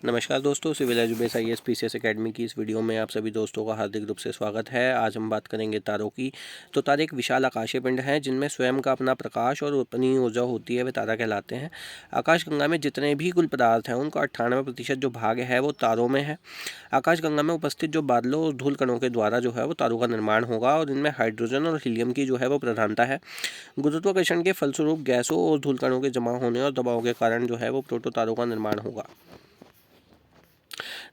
नमस्कार दोस्तों, civil एजुबेस IAS PCS academy की इस वीडियो में आप सभी दोस्तों का हार्दिक रूप से स्वागत है। आज हम बात करेंगे तारों की। तो तारे एक विशाल आकाशीय पिंड हैं जिनमें स्वयं का अपना प्रकाश और अपनी ऊर्जा होती है, वे तारा कहलाते हैं। आकाशगंगा में जितने भी कुल पदार्थ हैं उनका 98% जो भाग है वो तारों में है। आकाशगंगा में उपस्थित जो बादलों और धूल कणों के द्वारा जो है वो तारों का निर्माण होगा और इनमें हाइड्रोजन और हीलियम की जो है वो प्रधानता है। गुरुत्वाकर्षण के फलस्वरूप गैसों और धूल कणों के जमा होने और दबाव के कारण जो है वो प्रोटो तारों का निर्माण होगा।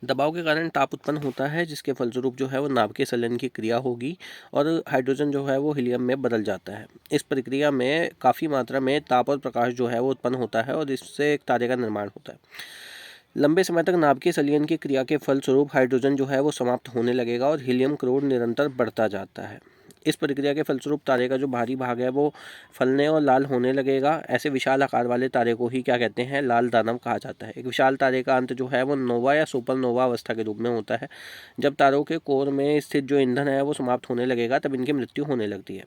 दबाव के कारण ताप उत्पन्न होता है, जिसके फलस्वरूप जो है वो नाभिकीय संलयन की क्रिया होगी और हाइड्रोजन जो है वो हीलियम में बदल जाता है। इस प्रक्रिया में काफ़ी मात्रा में ताप और प्रकाश जो है वो उत्पन्न होता है और इससे एक तारे का निर्माण होता है। लंबे समय तक नाभिकीय संलयन की क्रिया के फलस्वरूप हाइड्रोजन जो है वो समाप्त होने लगेगा और हीलियम क्रोड निरंतर बढ़ता जाता है। इस प्रक्रिया के फलस्वरूप तारे का जो बाहरी भाग है वो फलने और लाल होने लगेगा। ऐसे विशाल आकार वाले तारे को ही क्या कहते हैं, लाल दानव कहा जाता है। एक विशाल तारे का अंत जो है वो नोवा या सुपरनोवा अवस्था के रूप में होता है। जब तारों के कोर में स्थित जो ईंधन है वो समाप्त होने लगेगा तब इनकी मृत्यु होने लगती है।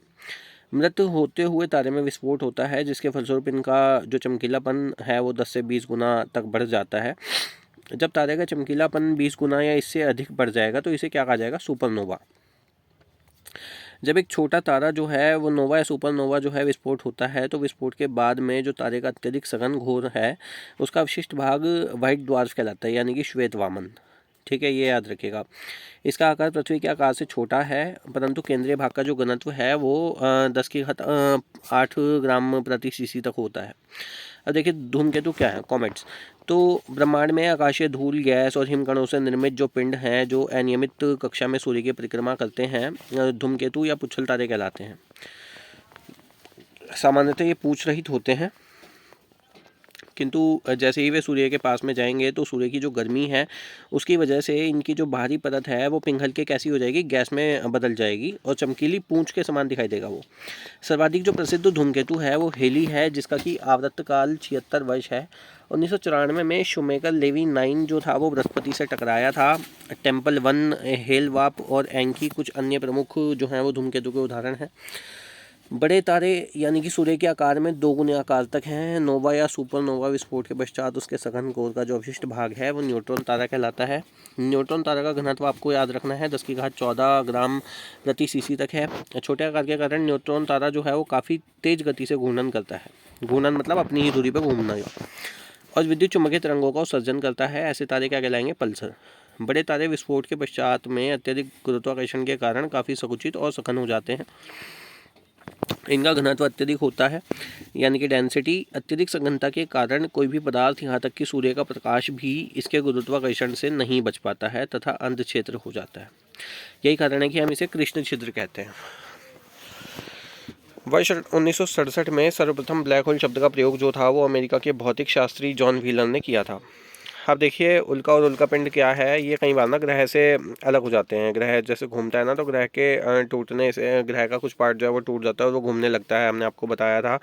मृत्यु होते हुए तारे में विस्फोट होता है, जिसके फलस्वरूप इनका जो चमकीलापन है वो 10 से 20 गुना तक बढ़ जाता है। जब तारे का चमकीलापन 20 गुना या इससे अधिक बढ़ जाएगा तो इसे क्या कहा जाएगा, सुपरनोवा। जब एक छोटा तारा जो है वो नोवा या सुपरनोवा जो है विस्फोट होता है तो विस्फोट के बाद में जो तारे का अत्यधिक सघन घोर है उसका अवशिष्ट भाग व्हाइट ड्वार्फ कहलाता है, यानी कि श्वेत वामन। ठीक है, ये याद रखिएगा। इसका आकार पृथ्वी के आकार से छोटा है, परंतु केंद्रीय भाग का जो घनत्व है वो 10⁸ ग्राम प्रति सीसी तक होता है। अब देखिए धूमकेतु क्या है, कॉमेट्स। तो ब्रह्मांड में आकाशीय धूल, गैस और हिमकणों से निर्मित जो पिंड हैं जो अनियमित कक्षा में सूर्य की परिक्रमा करते हैं, धूमकेतु या पुच्छल तारे कहलाते हैं। सामान्यतः ये पूंछ रहित होते हैं, किंतु जैसे ही वे सूर्य के पास में जाएंगे तो सूर्य की जो गर्मी है उसकी वजह से इनकी जो बाहरी परत है वो पिघल के कैसी हो जाएगी, गैस में बदल जाएगी और चमकीली पूंछ के समान दिखाई देगा वो। सर्वाधिक जो प्रसिद्ध धूमकेतु है वो हेली है, जिसका कि आवर्तकाल 76 वर्ष है। 1994 में शुमेकर लेवी 9 जो था वो बृहस्पति से टकराया था। टेम्पल 1, हेलवाप और एंकी कुछ अन्य प्रमुख जो हैं वो धूमकेतु के उदाहरण हैं। बड़े तारे यानी कि सूर्य के आकार में 2 गुने आकार तक हैं। नोवा या सुपरनोवा विस्फोट के पश्चात उसके सघन कोर का जो अवशिष्ट भाग है वो न्यूट्रॉन तारा कहलाता है। न्यूट्रॉन तारा का घनत्व आपको याद रखना है, 10⁻14 ग्राम प्रति सीसी तक है। छोटे आकार के कारण न्यूट्रॉन तारा जो है वो काफ़ी तेज गति से घूर्णन करता है। घूर्णन मतलब अपनी ही दूरी पर घूमना, और विद्युत चुम्बकीय तरंगों का उत्सर्जन करता है। ऐसे तारे क्या कहलाएंगे, पल्सर। बड़े तारे विस्फोट के पश्चात में अत्यधिक गुरुत्वाकर्षण के कारण काफ़ी संकुचित और सघन हो जाते हैं। इनका घनत्व अत्यधिक होता है, यानी कि डेंसिटी। अत्यधिक सघनता के कारण कोई भी पदार्थ, यहाँ तक कि सूर्य का प्रकाश भी इसके गुरुत्वाकर्षण से नहीं बच पाता है तथा अंध क्षेत्र हो जाता है। यही कारण है कि हम इसे कृष्ण छिद्र कहते हैं। वर्ष 1967 में सर्वप्रथम ब्लैक होल शब्द का प्रयोग जो था वो अमेरिका के भौतिक शास्त्री जॉन व्हीलर ने किया था। अब देखिए उल्का और उल्कापिंड क्या है, ये कई बार ना ग्रह से अलग हो जाते हैं। ग्रह जैसे घूमता है ना तो ग्रह के टूटने से ग्रह का कुछ पार्ट जो है वो टूट जाता है और वो घूमने लगता है। हमने आपको बताया था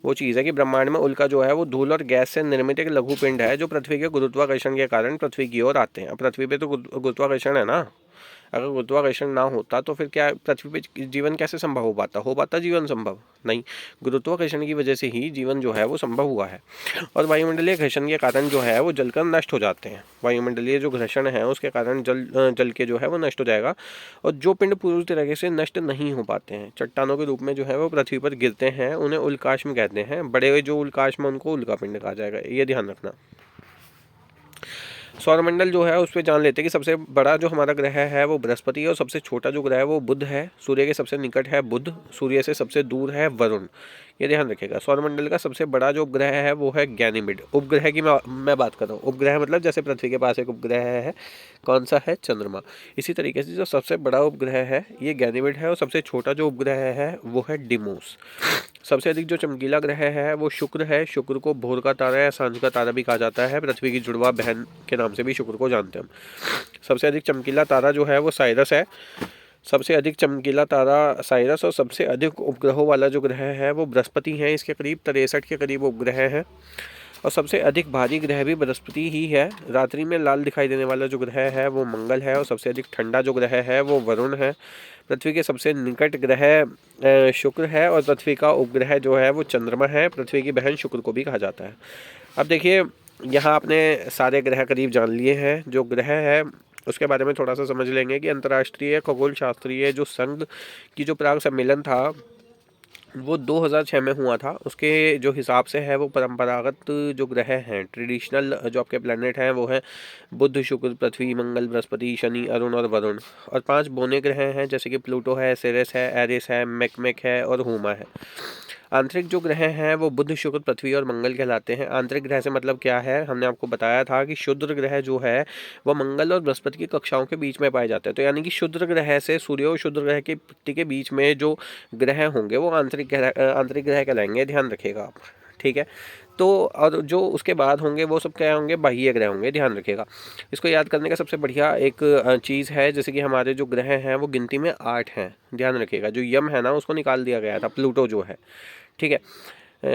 वो चीज़ है कि ब्रह्मांड में उल्का जो है वो धूल और गैस से निर्मित एक लघु पिंड है जो पृथ्वी के गुरुत्वाकर्षण के कारण पृथ्वी की ओर आते हैं। अब पृथ्वी पे तो गुरुत्वाकर्षण है ना, अगर गुरुत्वाकर्षण ना होता तो फिर क्या पृथ्वी पे जीवन कैसे संभव हो पाता जीवन संभव नहीं। गुरुत्वाकर्षण की वजह से ही जीवन जो है वो संभव हुआ है। और वायुमंडलीय घर्षण के कारण जो है वो जलकर नष्ट हो जाते हैं। वायुमंडलीय जो घर्षण है उसके कारण जल के जो है वो नष्ट हो जाएगा। और जो पिंड पूरी तरीके से नष्ट नहीं हो पाते हैं, चट्टानों के रूप में जो है वो पृथ्वी पर गिरते हैं, उन्हें उल्काश्म कहते हैं। बड़े हुए जो उल्काश्म उनको उल्का पिंड कहा जाएगा, ये ध्यान रखना। सौरमंडल जो है उस पर जान लेते हैं कि सबसे बड़ा जो हमारा ग्रह है वो बृहस्पति है और सबसे छोटा जो ग्रह है वो बुध है। सूर्य के सबसे निकट है बुध, सूर्य से सबसे दूर है वरुण। ये ध्यान रखिएगा। सौरमंडल का सबसे बड़ा जो उपग्रह है वो है गैनीमेड। उपग्रह की मैं बात कर रहा हूँ। उपग्रह मतलब जैसे पृथ्वी के पास एक उपग्रह है, कौन सा है, चंद्रमा। इसी तरीके से जो सबसे बड़ा उपग्रह है ये गैनीमेड है और सबसे छोटा जो उपग्रह है वो है डिमोस। सबसे अधिक जो चमकीला ग्रह है वो शुक्र है। शुक्र को भोर का तारा या सांझ का तारा भी कहा जाता है। पृथ्वी की जुड़वा बहन के नाम से भी शुक्र को जानते हैं हम। सबसे अधिक चमकीला तारा जो है वो साइरस है। सबसे अधिक चमकीला तारा साइरस और सबसे अधिक उपग्रहों वाला जो ग्रह है वो बृहस्पति है। इसके करीब 63 के करीब उपग्रह हैं और सबसे अधिक भारी ग्रह भी बृहस्पति ही है। रात्रि में लाल दिखाई देने वाला जो ग्रह है वो मंगल है और सबसे अधिक ठंडा जो ग्रह है वो वरुण है। पृथ्वी के सबसे निकट ग्रह शुक्र है और पृथ्वी का उपग्रह जो है वो चंद्रमा है। पृथ्वी की बहन शुक्र को भी कहा जाता है। अब देखिए यहाँ आपने सारे ग्रह करीब जान लिए हैं। जो ग्रह है उसके बारे में थोड़ा सा समझ लेंगे कि अंतर्राष्ट्रीय खगोल शास्त्रीय जो संघ की जो प्राग सम्मेलन था वो 2006 में हुआ था। उसके जो हिसाब से है वो परंपरागत जो ग्रह हैं, ट्रेडिशनल जो आपके प्लैनेट हैं वो है बुध, शुक्र, पृथ्वी, मंगल, बृहस्पति, शनि, अरुण और वरुण। और 5 बौने ग्रह हैं जैसे कि प्लूटो है, सेरेस है, एरिस है, मैकमेक है और हुमा है। आंतरिक जो ग्रह हैं वो बुध, शुक्र, पृथ्वी और मंगल कहलाते हैं। आंतरिक ग्रह से मतलब क्या है, हमने आपको बताया था कि शुद्र ग्रह जो है वो मंगल और बृहस्पति की कक्षाओं के बीच में पाए जाते हैं। तो यानी कि शुद्र ग्रह से सूर्य और शुद्र ग्रह की पट्टी के बीच में जो ग्रह होंगे वो आंतरिक ग्रह कहलाएंगे, ध्यान रखिएगा आप। ठीक है। तो और जो उसके बाद होंगे वो सब क्या होंगे, बाह्य ग्रह होंगे, ध्यान रखिएगा। इसको याद करने का सबसे बढ़िया एक चीज़ है, जैसे कि हमारे जो ग्रह हैं वो गिनती में 8 हैं, ध्यान रखिएगा। जो यम है ना उसको निकाल दिया गया था, प्लूटो जो है। ठीक है।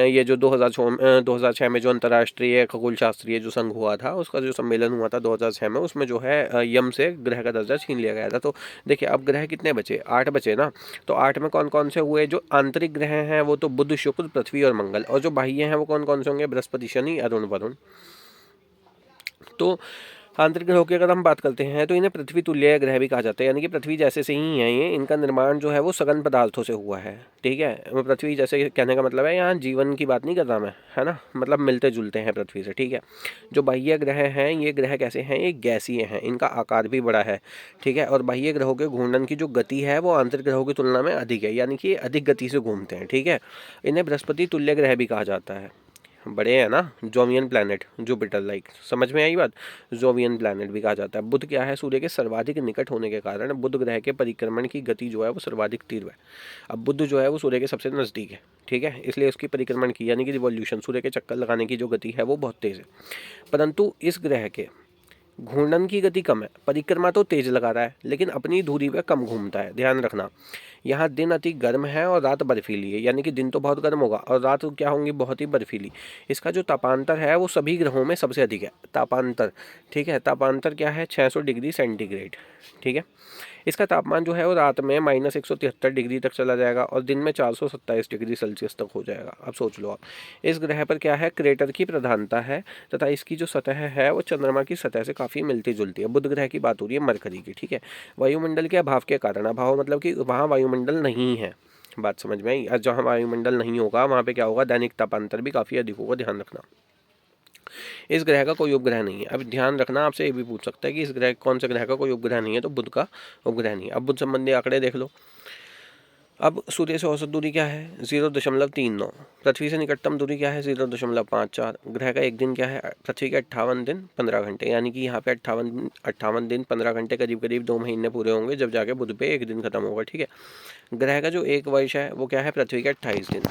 ये जो 2006 में जो अंतर्राष्ट्रीय खगोल शास्त्रीय जो संघ हुआ था उसका जो सम्मेलन हुआ था 2006 में, उसमें जो है यम से ग्रह का दर्जा छीन लिया गया था। तो देखिए अब ग्रह कितने बचे, 8 बचे ना। तो 8 में कौन कौन से हुए, जो आंतरिक ग्रह हैं वो तो बुध, शुक्र, पृथ्वी और मंगल, और जो बाह्य हैं वो कौन कौन से होंगे, बृहस्पति, शनि, अरुण, वरुण। तो आंतरिक ग्रहों की अगर हम बात करते हैं तो इन्हें पृथ्वी तुल्य ग्रह भी कहा जाता है, यानी कि पृथ्वी जैसे से ही है ये। इनका निर्माण जो है वो सघन पदार्थों से हुआ है। ठीक है। पृथ्वी जैसे कहने का मतलब है, यहाँ जीवन की बात नहीं कर रहा मैं, है ना, मतलब मिलते जुलते हैं पृथ्वी से। ठीक है। जो बाह्य ग्रह हैं ये ग्रह कैसे हैं, ये गैसीय हैं, इनका आकार भी बड़ा है। ठीक है। और बाह्य ग्रहों के घूर्णन की जो गति है वो आंतरिक ग्रहों की तुलना में अधिक है, यानी कि अधिक गति से घूमते हैं। ठीक है। इन्हें बृहस्पति तुल्य ग्रह भी कहा जाता है। बड़े हैं ना, जोवियन प्लैनेट, जुपिटर लाइक, समझ में आई बात। जोवियन प्लैनेट भी कहा जाता है। बुध क्या है, सूर्य के सर्वाधिक निकट होने के कारण बुध ग्रह के परिक्रमण की गति जो है वो सर्वाधिक तीव्र है। अब बुध जो है वो सूर्य के सबसे नज़दीक है। ठीक है। इसलिए उसकी परिक्रमण की यानी कि रिवॉल्यूशन, सूर्य के चक्कर लगाने की जो गति है वो बहुत तेज़ है। परंतु इस ग्रह के घूर्णन की गति कम है। परिक्रमा तो तेज लगा रहा है लेकिन अपनी दूरी पर कम घूमता है, ध्यान रखना। यहाँ दिन अति गर्म है और रात बर्फीली है, यानी कि दिन तो बहुत गर्म होगा और रात क्या होंगी, बहुत ही बर्फीली। इसका जो तापांतर है वो सभी ग्रहों में सबसे अधिक है, तापांतर। ठीक है। तापांतर क्या है, 600 डिग्री सेंटीग्रेड। ठीक है। इसका तापमान जो है वो रात में -173 डिग्री तक चला जाएगा और दिन में 427 डिग्री सेल्सियस तक हो जाएगा। अब सोच लो आप, इस ग्रह पर क्या है, क्रेटर की प्रधानता है तथा इसकी जो सतह है वो चंद्रमा की सतह से काफ़ी मिलती जुलती है। बुध ग्रह की बात हो रही है, मरकरी की। ठीक है। वायुमंडल के अभाव के कारण, अभाव मतलब कि वहाँ वायुमंडल नहीं है, बात समझ में आई। और जहाँ वायुमंडल नहीं होगा वहाँ पे क्या होगा, दैनिक तापांतर भी काफ़ी अधिक होगा, ध्यान रखना। इस ग्रह का कोई उपग्रह नहीं है। अब ध्यान रखना, आपसे ये भी पूछ सकता है कि इस ग्रह, कौन से ग्रह का कोई उपग्रह नहीं है, तो बुध का उपग्रह नहीं है। अब बुध संबंधी आंकड़े देख लो। अब सूर्य से औसत दूरी क्या है, 0.39। पृथ्वी से निकटतम दूरी क्या है, 0.54। ग्रह का एक दिन क्या है, पृथ्वी के 58 दिन 15 घंटे, यानी कि यहाँ पे 58 दिन 15 घंटे, करीब करीब 2 महीने पूरे होंगे, जब जाके बुध पे एक दिन खत्म होगा। ठीक है। ग्रह का जो एक वर्ष है वो क्या है, पृथ्वी के 28 दिन,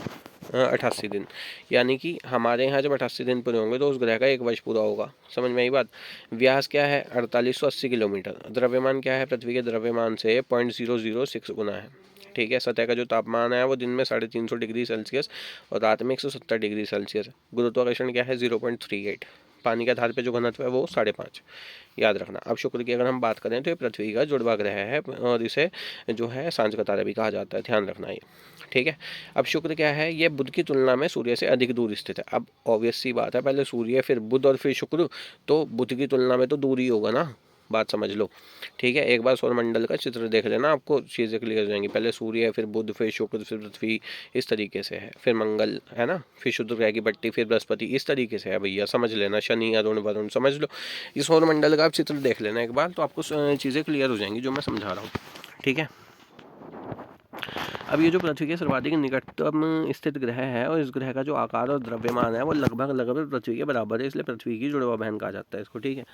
88 दिन, यानी कि हमारे यहाँ जब 88 दिन पूरे होंगे तो उस ग्रह का एक वर्ष पूरा होगा, समझ में आई बात। व्यास क्या है, 4880 किलोमीटर। द्रव्यमान क्या है, पृथ्वी के द्रव्यमान से 0.006 गुना है। ठीक है। सतह का जो तापमान है वो दिन में 350 डिग्री सेल्सियस और रात में 170 डिग्री सेल्सियस। गुरुत्वाकर्षण क्या है, 0.38। पानी के आधार पे जो घनत्व है वो 5.5, याद रखना। अब शुक्र की अगर हम बात करें तो ये पृथ्वी का जुड़वा ग्रह है और इसे जो है सांझ का तारा भी कहा जाता है, ध्यान रखना ये। ठीक है। अब शुक्र क्या है, ये बुध की तुलना में सूर्य से अधिक दूर स्थित है। अब ऑब्वियस सी बात है, पहले सूर्य फिर बुध और फिर शुक्र, तो बुध की तुलना में तो दूर ही होगा ना, बात समझ लो। ठीक है। एक बार सौरमंडल का चित्र देख लेना, आपको चीज़ें क्लियर हो जाएंगी। पहले सूर्य, फिर बुध, फिर शुक्र, फिर पृथ्वी, इस तरीके से है। फिर मंगल, है ना, फिर शुद्ध ग्रह की पट्टी, फिर बृहस्पति, इस तरीके से है भैया, समझ लेना। शनि, अरुण, वरुण, समझ लो। इस सौरमंडल का आप चित्र देख लेना एक बार, तो आपको चीज़ें क्लियर हो जाएंगी जो मैं समझा रहा हूँ। ठीक है। अब ये जो पृथ्वी के सर्वाधिक निकटतम स्थित ग्रह है और इस ग्रह का जो आकार और द्रव्यमान है वो लगभग लगभग पृथ्वी के बराबर है, इसलिए पृथ्वी की जुड़वा बहन कहा जाता है इसको। ठीक है।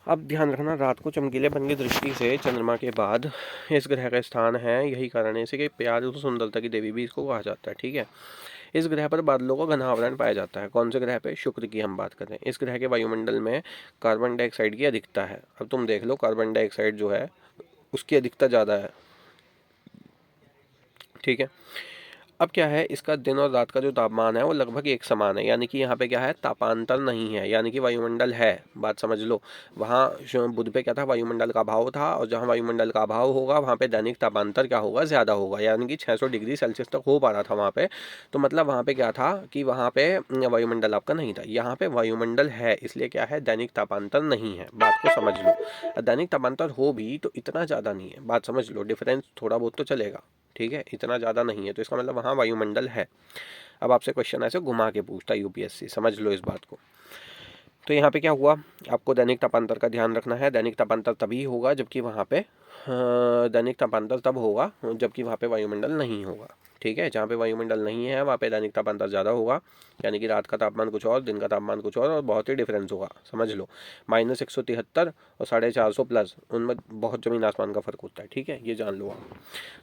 अब ध्यान रखना, रात को चमकीलेपन की दृष्टि से चंद्रमा के बाद इस ग्रह का स्थान है, यही कारण है इसे कि प्यार और सुंदरता की देवी भी इसको कहा जाता है। ठीक है। इस ग्रह पर बादलों का घना आवरण पाया जाता है। कौन से ग्रह पे, शुक्र की हम बात करें। इस ग्रह के वायुमंडल में कार्बन डाइऑक्साइड की अधिकता है। अब तुम देख लो, कार्बन डाइऑक्साइड जो है उसकी अधिकता ज़्यादा है। ठीक है। अब क्या है, इसका दिन और रात का जो तापमान है वो लगभग एक समान है, यानी कि यहाँ पे क्या है, तापांतर नहीं है, यानी कि वायुमंडल है। बात समझ लो, वहाँ बुध पे क्या था, वायुमंडल का अभाव था, और जहाँ वायुमंडल का अभाव होगा वहाँ पे दैनिक तापांतर क्या होगा, ज़्यादा होगा, यानी कि 600 डिग्री सेल्सियस तक हो पा रहा था वहाँ पे। तो मतलब वहाँ पे क्या था कि वहाँ पे वायुमंडल आपका नहीं था, यहाँ पे वायुमंडल है, इसलिए क्या है, दैनिक तापांतर नहीं है। बात को समझ लो, दैनिक तापांतर हो भी तो इतना ज़्यादा नहीं है, बात समझ लो, डिफरेंस थोड़ा बहुत तो चलेगा, ठीक है, इतना ज़्यादा नहीं है, तो इसका मतलब वहाँ वायुमंडल है। अब आपसे क्वेश्चन ऐसे घुमा के पूछता है यूपीएससी, समझ लो इस बात को। तो यहाँ पे क्या हुआ, आपको दैनिक तापांतर का ध्यान रखना है। दैनिक तापांतर तभी होगा जबकि वहाँ पे दैनिक तापांतर तब होगा जबकि वहाँ पे वायुमंडल नहीं होगा, ठीक है। जहाँ पे वायुमंडल नहीं है वहाँ पे दैनिक तापांतर ज़्यादा होगा, यानी कि रात का तापमान कुछ और, दिन का तापमान कुछ और बहुत ही डिफरेंस होगा, समझ लो। -173 और 450 प्लस, उनमें बहुत ज़मीन आसमान का फर्क होता है, ठीक है, ये जान लो आप।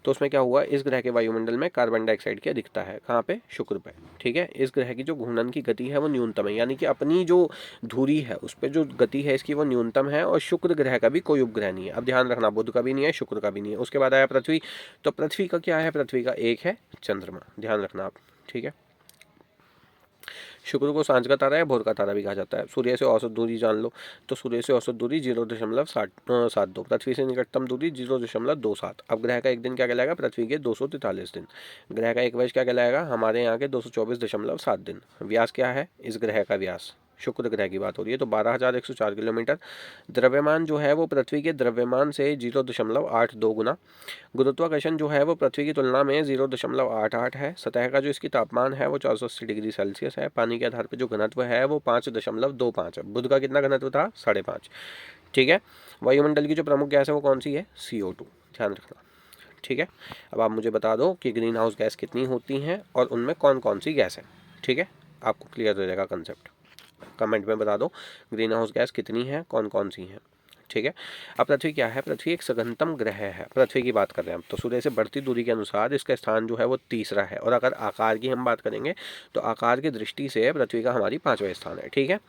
तो उसमें क्या हुआ, इस ग्रह के वायुमंडल में कार्बन डाइऑक्साइड की अधिकता है, कहाँ पे, शुक्र पे, ठीक है। इस ग्रह की जो घूर्णन की गति है वो न्यूनतम है, यानी कि अपनी जो धुरी है उस पर जो गति है इसकी वो न्यूनतम है, और शुक्र ग्रह का भी कोई उपग्रह नहीं है। अब ध्यान रखना, बुध का भी नहीं है, शुक्र का भी नहीं है। उसके बाद आया पृथ्वी, तो पृथ्वी का क्या है, पृथ्वी का एक है चंद्रमा, ध्यान रखना आप, ठीक है। शुक्र को सांझ का तारा या भोर का तारा भी कहा जाता है। सूर्य से औसत दूरी जान लो, तो सूर्य से औसत दूरी 0.72, पृथ्वी से निकटतम दूरी 0.27। अब ग्रह का एक दिन क्या कहलाएगा, पृथ्वी के 243 दिन। ग्रह का एक वर्ष क्या कहलाएगा, हमारे यहाँ के 224.7 दिन। व्यास क्या है इस ग्रह का, व्यास, शुक्र ग्रह की बात हो रही है, तो 12,104 किलोमीटर। द्रव्यमान जो है वो पृथ्वी के द्रव्यमान से 0.82 गुना। गुरुत्वाकर्षण जो है वो पृथ्वी की तुलना में 0.88 है। सतह का जो इसकी तापमान है वो 480 डिग्री सेल्सियस है। पानी के आधार पर जो घनत्व है वो 5.25 है। बुध का कितना घनत्व था, 5.5, ठीक है। वायुमंडल की जो प्रमुख गैस है वो कौन सी है, CO2, ध्यान रखना, ठीक है। अब आप मुझे बता दो कि ग्रीन हाउस गैस कितनी होती हैं और उनमें कौन कौन सी गैस है, ठीक है, आपको क्लियर हो जाएगा कंसेप्ट। कमेंट में बता दो ग्रीन हाउस गैस कितनी है, कौन कौन सी हैं, ठीक है। अब पृथ्वी क्या है, पृथ्वी एक सघनतम ग्रह है, पृथ्वी की बात कर रहे हैं हम, तो सूर्य से बढ़ती दूरी के अनुसार इसका स्थान जो है वो तीसरा है। और अगर आकार की हम बात करेंगे तो आकार की दृष्टि से पृथ्वी का हमारी 5वां स्थान है, ठीक है,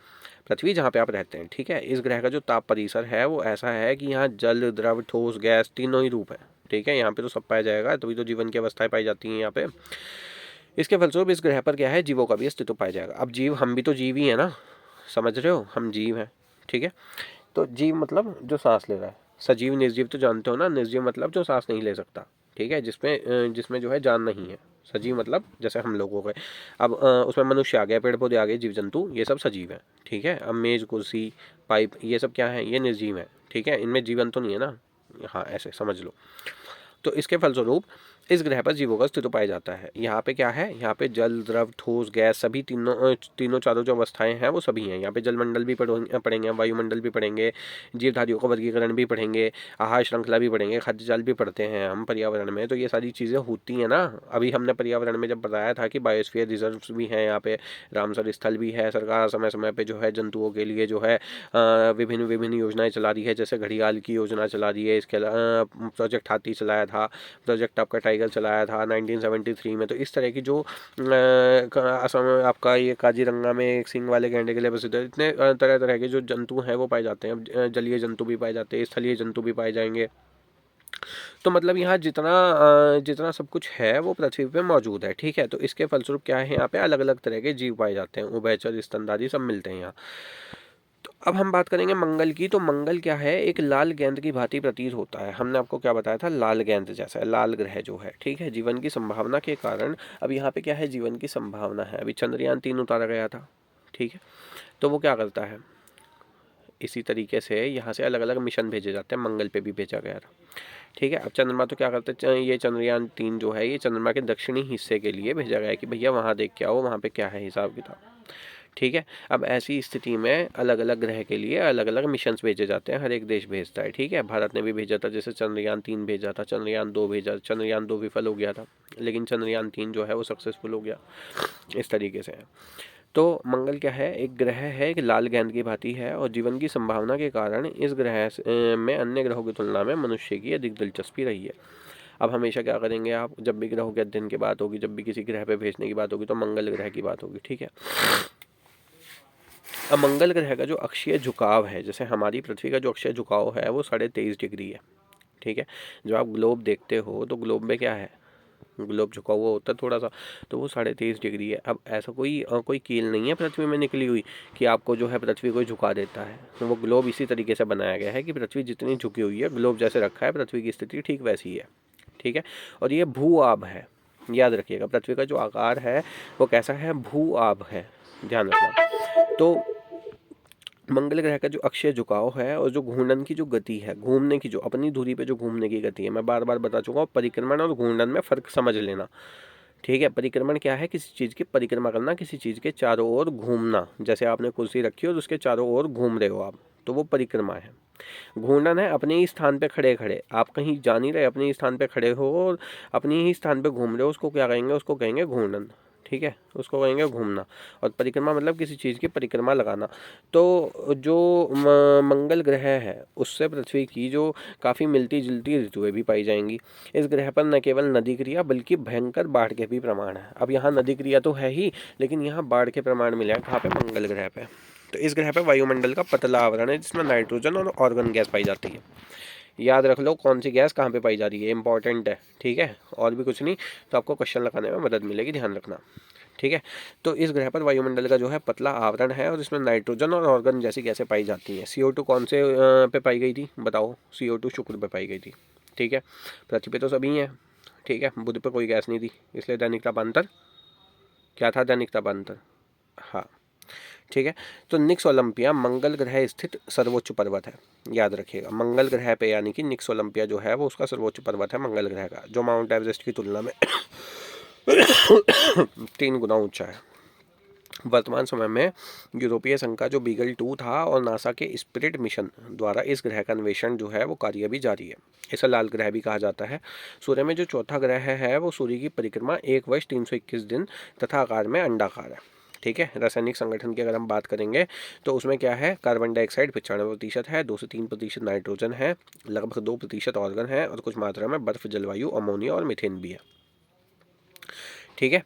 पृथ्वी जहाँ पे आप रहते हैं, ठीक है। इस ग्रह का जो ताप परिसर है वो ऐसा है कि यहाँ जल, द्रव, ठोस, गैस तीनों ही रूप है, ठीक है। यहाँ पे तो सब पाया जाएगा, तभी तो जीवन की अवस्थाएं पाई जाती हैं यहाँ पे। इसके फलस्वरूप इस ग्रह पर क्या है, जीवों का भी अस्तित्व पाया जाएगा। अब जीव, हम भी तो जीव ही है ना, समझ रहे हो, हम जीव हैं, ठीक है। तो जीव मतलब जो सांस ले रहा है, सजीव निर्जीव तो जानते हो ना, निर्जीव मतलब जो सांस नहीं ले सकता, ठीक है, जिसमें जो है जान नहीं है। सजीव मतलब जैसे हम लोग हो गए। अब उसमें मनुष्य आ गया, पेड़ पौधे आ गए, जीव जंतु, ये सब सजीव है, ठीक है। अब मेज, कुर्सी, पाइप, ये सब क्या है, ये निर्जीव है, ठीक है, इनमें जीवन तो नहीं है ना, हाँ ऐसे समझ लो। तो इसके फलस्वरूप इस ग्रह पर जीवों का अस्तित्व पाया जाता है। यहाँ पे क्या है, यहाँ पे जल, द्रव, ठोस, गैस, सभी तीनों चारों जो अवस्थाएं हैं वो सभी हैं। यहाँ पे जलमंडल भी पढ़ेंगे, वायुमंडल भी पढ़ेंगे, जीवधारियों का वर्गीकरण भी पढ़ेंगे, आहार श्रृंखला भी पढ़ेंगे, खाद्य जाल भी पढ़ते हैं हम पर्यावरण में। तो ये सारी चीज़ें होती हैं ना। अभी हमने पर्यावरण में जब बताया था कि बायोस्फीयर रिजर्व भी हैं, यहाँ पे रामसर स्थल भी है। सरकार समय समय पर जो है जंतुओं के लिए जो है विभिन्न विभिन्न योजनाएं चला रही है, जैसे घड़ियाल की योजना चला रही है, इसके प्रोजेक्ट हाथी चलाया था, प्रोजेक्ट आपका टाइगर चलाया था 1973 में। तो इस तरह की जो असम में आपका ये काजीरंगा में एक सींग वाले गैंडे के लिए प्रसिद्ध है। इतने तरह तरह के जो जंतु हैं वो पाए जाते हैं, जलीय जंतु भी पाए जाते हैं, स्थलीय जंतु भी पाए जाएंगे। तो यहाँ जितना सब कुछ है वो पृथ्वी पे मौजूद है, ठीक है। तो इसके फलस्वरूप क्या है, यहाँ पे अलग अलग तरह के जीव पाए जाते हैं, उभयचर, स्तनधारी सब मिलते हैं यहाँ। तो अब हम बात करेंगे मंगल की। तो मंगल क्या है, एक लाल गेंद की भांति प्रतीत होता है। हमने आपको क्या बताया था, लाल गेंद जैसा है, लाल ग्रह जो है, ठीक है। जीवन की संभावना के कारण अब यहाँ पे क्या है, जीवन की संभावना है। अभी चंद्रयान-3 उतारा गया था, ठीक है। तो वो क्या करता है, इसी तरीके से यहाँ से अलग अलग मिशन भेजे जाते हैं, मंगल पे भी भेजा गया था, ठीक है। अब चंद्रमा तो क्या करते हैं, ये चंद्रयान-3 जो है ये चंद्रमा के दक्षिणी हिस्से के लिए भेजा गया है कि भैया वहाँ देख के आओ, वहाँ पे क्या है हिसाब किताब, ठीक है। अब ऐसी स्थिति में अलग अलग ग्रह के लिए अलग अलग मिशंस भेजे जाते हैं, हर एक देश भेजता है, ठीक है। भारत ने भी भेजा था, जैसे चंद्रयान-3 भेजा था, चंद्रयान-2 भेजा, चंद्रयान-2 विफल हो गया था, लेकिन चंद्रयान-3 जो है वो सक्सेसफुल हो गया, इस तरीके से है। तो मंगल क्या है, एक ग्रह है, एक लाल गेंद की भांति है, और जीवन की संभावना के कारण इस ग्रह में अन्य ग्रहों की तुलना में मनुष्य की अधिक दिलचस्पी रही है। अब हमेशा क्या करेंगे आप, जब भी ग्रहों के अध्ययन की बात होगी, जब भी किसी ग्रह पे भेजने की बात होगी, तो मंगल ग्रह की बात होगी, ठीक है। अब मंगल ग्रह का जो अक्षीय झुकाव है, जैसे हमारी पृथ्वी का जो अक्षीय झुकाव है वो 23.5 डिग्री है, ठीक है। जो आप ग्लोब देखते हो तो ग्लोब में क्या है, ग्लोब झुका हुआ होता है थोड़ा सा, तो वो 23.5 डिग्री है। अब ऐसा कोई कील नहीं है पृथ्वी में निकली हुई कि आपको जो है पृथ्वी को झुका देता है। तो वो ग्लोब इसी तरीके से बनाया गया है कि पृथ्वी जितनी झुकी हुई है, ग्लोब जैसे रखा है, पृथ्वी की स्थिति ठीक वैसी ही है। ठीक है, और ये भू आब है, याद रखिएगा। पृथ्वी का जो आकार है वो कैसा है, भू आब है, ध्यान रखना। तो मंगल ग्रह का जो अक्षीय झुकाव है और जो घूर्णन की जो गति है, घूमने की जो अपनी धुरी पे जो घूमने की गति है, मैं बार बार बता चुका हूँ, परिक्रमण और घूर्णन में फ़र्क समझ लेना। ठीक है, परिक्रमण क्या है, किसी चीज़ की परिक्रमा करना, किसी चीज़ के चारों ओर घूमना। जैसे आपने कुर्सी रखी और उसके चारों ओर घूम रहे हो आप, तो वो परिक्रमा है। घूर्णन है अपने ही स्थान पे खड़े खड़े, आप कहीं जा नहीं रहे, अपने ही स्थान पे खड़े हो और अपनी ही स्थान पे घूम रहे हो, उसको क्या कहेंगे, उसको कहेंगे घूर्णन। ठीक है, उसको कहेंगे घूमना। और परिक्रमा मतलब किसी चीज़ की परिक्रमा लगाना। तो जो मंगल ग्रह है उससे पृथ्वी की जो काफ़ी मिलती जुलती ऋतुएं भी पाई जाएंगी। इस ग्रह पर न केवल नदी क्रिया बल्कि भयंकर बाढ़ के भी प्रमाण है। अब यहाँ नदी क्रिया तो है ही, लेकिन यहाँ बाढ़ के प्रमाण मिले हैं कहाँ पे, मंगल ग्रह पे। तो इस ग्रह पे वायुमंडल का पतला आवरण है जिसमें नाइट्रोजन और ऑर्गन गैस पाई जाती है। याद रख लो कौन सी गैस कहाँ पे पाई जा रही है, इंपॉर्टेंट है। ठीक है, और भी कुछ नहीं, तो आपको क्वेश्चन लगाने में मदद मिलेगी, ध्यान रखना। ठीक है, तो इस ग्रह पर वायुमंडल का जो है पतला आवरण है और इसमें नाइट्रोजन और ऑर्गन जैसी गैसें पाई जाती हैं। CO2 कौन से पे पाई गई थी बताओ, CO2 शुक्र पे पाई गई थी। ठीक है, पृथ्वी पे तो सभी हैं। ठीक है, बुध पे कोई गैस नहीं थी, इसलिए दैनिक तापांतर क्या था, दैनिक तापांतर। हाँ, ठीक है। तो निक्स ओलंपिया मंगल ग्रह स्थित सर्वोच्च पर्वत है, याद रखिएगा। मंगल ग्रह पे यानी कि निक्स ओलंपिया जो है वो उसका सर्वोच्च पर्वत है मंगल ग्रह का, जो माउंट एवरेस्ट की तुलना में 3 गुना ऊंचा है। वर्तमान समय में यूरोपीय संघ का जो बीगल 2 था और नासा के स्पिरिट मिशन द्वारा इस ग्रह का अन्वेषण जो है वो कार्य भी जारी है। इसे लाल ग्रह भी कहा जाता है। सूर्य में जो चौथा ग्रह है वो सूर्य की परिक्रमा 1 वर्ष 321 दिन तथा आकार में अंडाकार है। ठीक है, रासायनिक संगठन की अगर हम बात करेंगे तो उसमें क्या है, कार्बन डाइऑक्साइड 95% है, 2 से 3% नाइट्रोजन है, लगभग 2% ऑर्गन है और कुछ मात्रा में बर्फ, जलवायु, अमोनिया और मीथेन भी है। ठीक है,